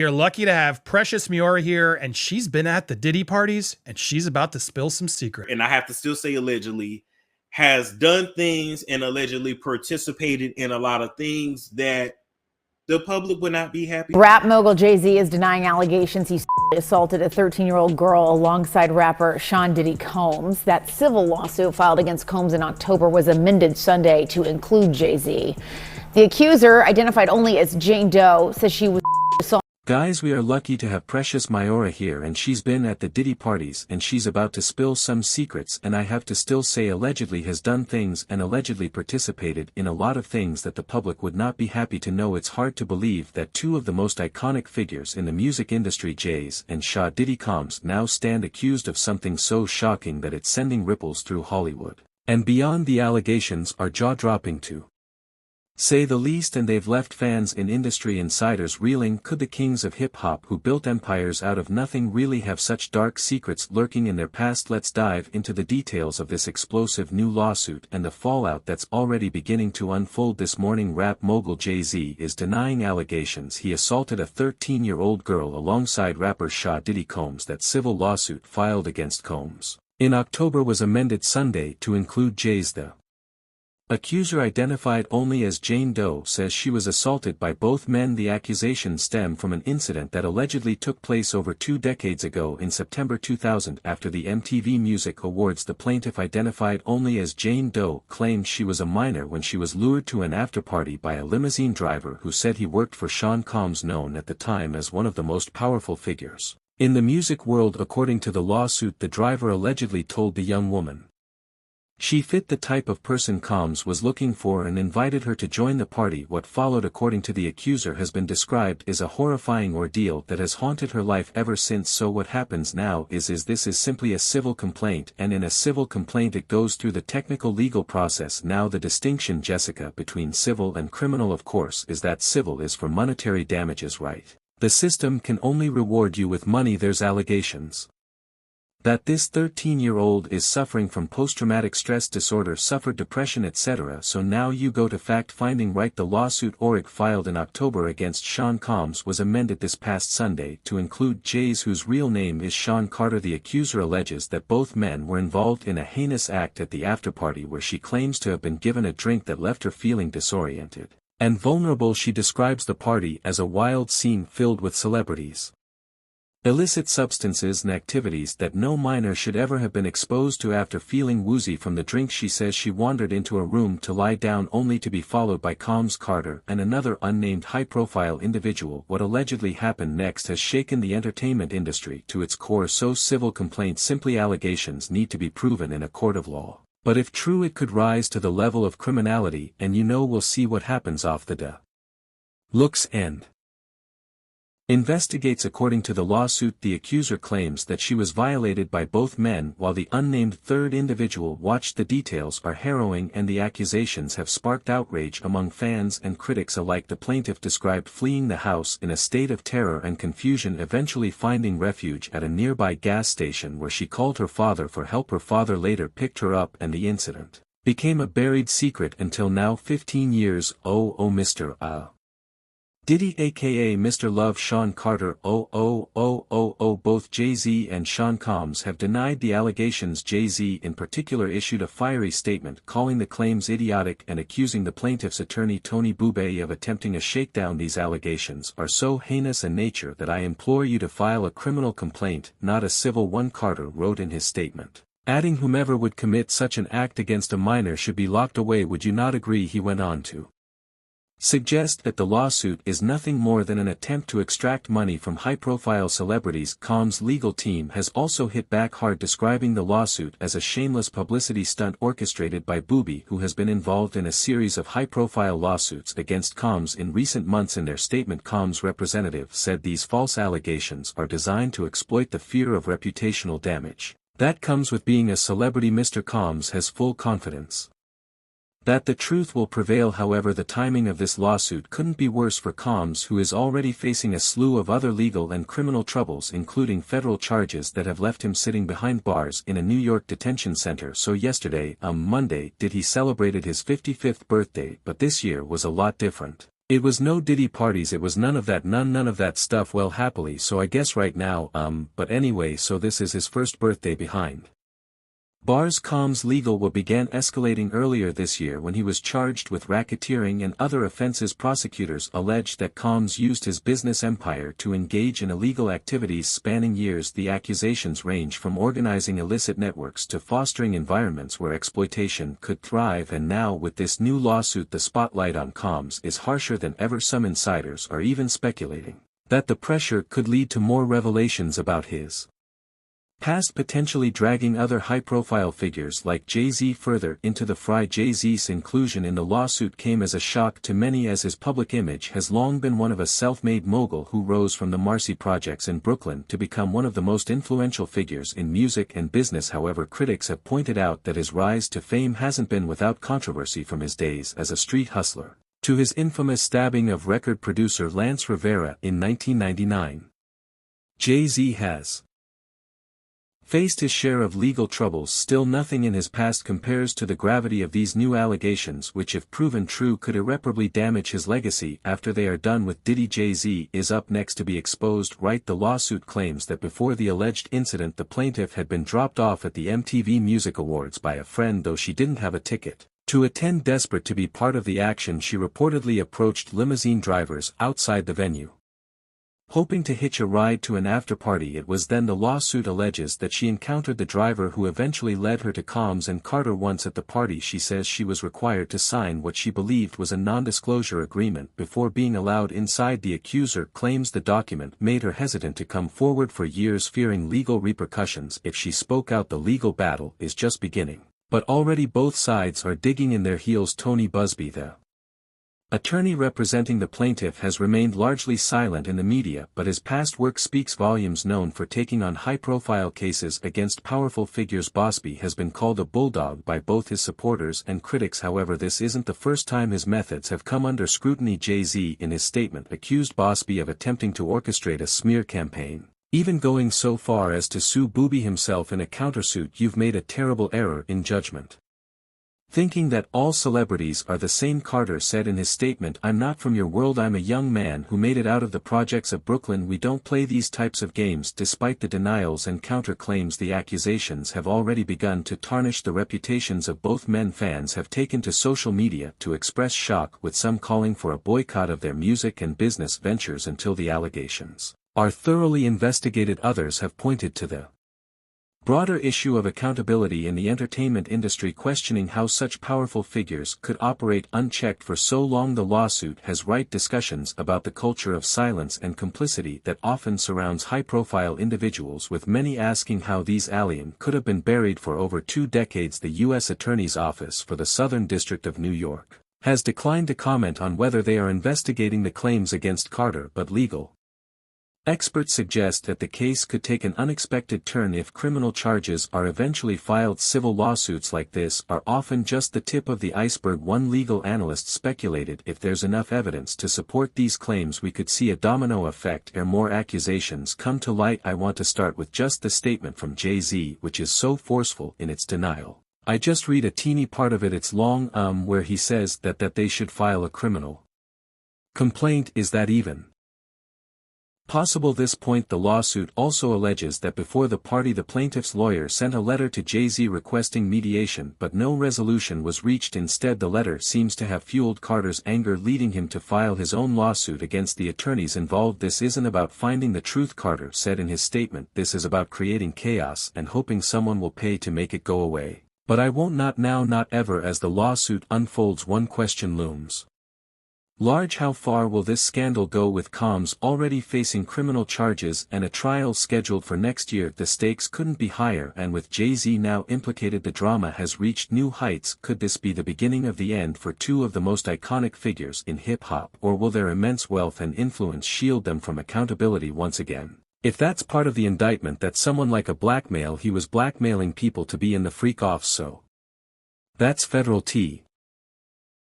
You're lucky to have Precious Miora here, and she's been at the Diddy parties, and she's about to spill some secrets. And I have to still say allegedly, has done things and allegedly participated in a lot of things that the public would not be happy. Rap mogul Jay-Z is denying allegations he assaulted a 13-year-old girl alongside rapper Sean Diddy Combs. That civil lawsuit filed against Combs in October was amended Sunday to include Jay-Z. The accuser, identified only as Jane Doe, says she was assaulted. Guys, we are lucky to have Precious Miora here, and she's been at the Diddy parties and she's about to spill some secrets, and I have to still say allegedly has done things and allegedly participated in a lot of things that the public would not be happy to know. It's hard to believe that two of the most iconic figures in the music industry, Jay's and Sha Diddy Combs, now stand accused of something so shocking that it's sending ripples through Hollywood. And beyond, the allegations are jaw-dropping too, say the least, and they've left fans and industry insiders reeling. Could the kings of hip-hop who built empires out of nothing really have such dark secrets lurking in their past? Let's dive into the details of this explosive new lawsuit and the fallout that's already beginning to unfold this morning. Rap mogul Jay-Z is denying allegations he assaulted a 13-year-old girl alongside rapper Sha Diddy Combs. That civil lawsuit filed against Combs in October was amended Sunday to include Jay's. The accuser, identified only as Jane Doe, says she was assaulted by both men. The accusations stem from an incident that allegedly took place over 2 decades ago in September 2000 after the MTV Music Awards. The plaintiff, identified only as Jane Doe, claimed she was a minor when she was lured to an after-party by a limousine driver who said he worked for Sean Combs, known at the time as one of the most powerful figures in the music world. According to the lawsuit, the driver allegedly told the young woman she fit the type of person Combs was looking for and invited her to join the party. What followed, according to the accuser, has been described as a horrifying ordeal that has haunted her life ever since. So what happens now is this is simply a civil complaint, and in a civil complaint it goes through the technical legal process. Now the distinction, Jessica, between civil and criminal, of course, is that civil is for monetary damages, right? The system can only reward you with money. There's allegations that this 13-year-old is suffering from post-traumatic stress disorder, suffered depression, etc. So now you go to fact-finding, right? The lawsuit Orig filed in October against Sean Combs was amended this past Sunday to include Jay's, whose real name is Sean Carter. The accuser alleges that both men were involved in a heinous act at the afterparty where she claims to have been given a drink that left her feeling disoriented and vulnerable. She describes the party as a wild scene filled with celebrities, illicit substances, and activities that no minor should ever have been exposed to. After feeling woozy from the drink, she says she wandered into a room to lie down, only to be followed by Combs, Carter, and another unnamed high-profile individual. What allegedly happened next has shaken the entertainment industry to its core. So civil complaints, simply allegations, need to be proven in a court of law. But if true, it could rise to the level of criminality, and we'll see what happens off the looks end. Investigates. According to the lawsuit, the accuser claims that she was violated by both men while the unnamed third individual watched. The details are harrowing, and the accusations have sparked outrage among fans and critics alike. The plaintiff described fleeing the house in a state of terror and confusion, eventually finding refuge at a nearby gas station where she called her father for help. Her father later picked her up, and the incident became a buried secret until now, 15 years. Mr. Diddy, aka Mr. Love, Sean Carter. Both Jay-Z and Sean Combs have denied the allegations. Jay-Z in particular issued a fiery statement calling the claims idiotic and accusing the plaintiff's attorney Tony Bubay of attempting a shakedown. These allegations are so heinous in nature that I implore you to file a criminal complaint, not a civil one, Carter wrote in his statement, adding whomever would commit such an act against a minor should be locked away. Would you not agree? He went on to suggest that the lawsuit is nothing more than an attempt to extract money from high-profile celebrities. Combs' legal team has also hit back hard, describing the lawsuit as a shameless publicity stunt orchestrated by Booby, who has been involved in a series of high-profile lawsuits against Combs in recent months. In their statement, Combs' representative said these false allegations are designed to exploit the fear of reputational damage that comes with being a celebrity. Mr. Combs has full confidence that the truth will prevail. However, the timing of this lawsuit couldn't be worse for Combs, who is already facing a slew of other legal and criminal troubles, including federal charges that have left him sitting behind bars in a New York detention center. So yesterday, Monday, Diddy celebrated his 55th birthday, but this year was a lot different. It was no Diddy parties, it was none of that stuff. Well, happily, so I guess right now, but anyway, so this is his first birthday behind bars. Combs' legal woe began escalating earlier this year when he was charged with racketeering and other offenses. Prosecutors alleged that Combs used his business empire to engage in illegal activities spanning years. The accusations range from organizing illicit networks to fostering environments where exploitation could thrive, and now with this new lawsuit the spotlight on Combs is harsher than ever. Some insiders are even speculating that the pressure could lead to more revelations about his past, potentially dragging other high-profile figures like Jay-Z further into the fray. Jay-Z's inclusion in the lawsuit came as a shock to many, as his public image has long been one of a self-made mogul who rose from the Marcy projects in Brooklyn to become one of the most influential figures in music and business. However, critics have pointed out that his rise to fame hasn't been without controversy, from his days as a street hustler to his infamous stabbing of record producer Lance Rivera in 1999. Jay-Z has faced his share of legal troubles. Still, nothing in his past compares to the gravity of these new allegations, which if proven true could irreparably damage his legacy after they are done with. Diddy. Jay-Z is up next to be exposed. Right, the lawsuit claims that before the alleged incident the plaintiff had been dropped off at the MTV Music Awards by a friend, though she didn't have a ticket to attend. Desperate to be part of the action, she reportedly approached limousine drivers outside the venue, hoping to hitch a ride to an after-party. It was then, the lawsuit alleges, that she encountered the driver who eventually led her to Combs and Carter. Once at the party, she says she was required to sign what she believed was a non-disclosure agreement before being allowed inside. The accuser claims the document made her hesitant to come forward for years, fearing legal repercussions if she spoke out. The legal battle is just beginning, but already both sides are digging in their heels. Tony Busby, the attorney representing the plaintiff, has remained largely silent in the media, but his past work speaks volumes. Known for taking on high-profile cases against powerful figures, Busby has been called a bulldog by both his supporters and critics. However, this isn't the first time his methods have come under scrutiny. Jay-Z in his statement accused Busby of attempting to orchestrate a smear campaign, even going so far as to sue Booby himself in a countersuit. You've made a terrible error in judgment, thinking that all celebrities are the same, Carter said in his statement. I'm not from your world. I'm a young man who made it out of the projects of Brooklyn. We don't play these types of games. Despite the denials and counterclaims, the accusations have already begun to tarnish the reputations of both men. Fans have taken to social media to express shock, with some calling for a boycott of their music and business ventures until the allegations are thoroughly investigated. Others have pointed to the broader issue of accountability in the entertainment industry, questioning how such powerful figures could operate unchecked for so long. The lawsuit has raised discussions about the culture of silence and complicity that often surrounds high-profile individuals, with many asking how these aliens could have been buried for over 2 decades. The U.S. Attorney's Office for the Southern District of New York has declined to comment on whether they are investigating the claims against Carter, but legal experts suggest that the case could take an unexpected turn if criminal charges are eventually filed. Civil lawsuits like this are often just the tip of the iceberg. One legal analyst speculated if there's enough evidence to support these claims, we could see a domino effect ere more accusations come to light. I want to start with just the statement from Jay-Z, which is so forceful in its denial. I just read a teeny part of it. It's long, where he says that they should file a criminal complaint. Is that even possible? This point, the lawsuit also alleges that before the party the plaintiff's lawyer sent a letter to Jay-Z requesting mediation, but no resolution was reached. Instead, the letter seems to have fueled Carter's anger, leading him to file his own lawsuit against the attorneys involved. This isn't about finding the truth, Carter said in his statement. This is about creating chaos and hoping someone will pay to make it go away. But I won't, not now, not ever. As the lawsuit unfolds, one question looms large: how far will this scandal go, with Combs already facing criminal charges and a trial scheduled for next year? The stakes couldn't be higher, and with Jay-Z now implicated, the drama has reached new heights. Could this be the beginning of the end for two of the most iconic figures in hip-hop, or will their immense wealth and influence shield them from accountability once again? If that's part of the indictment, that someone like a blackmail, he was blackmailing people to be in the freak-offs, so that's federal tea.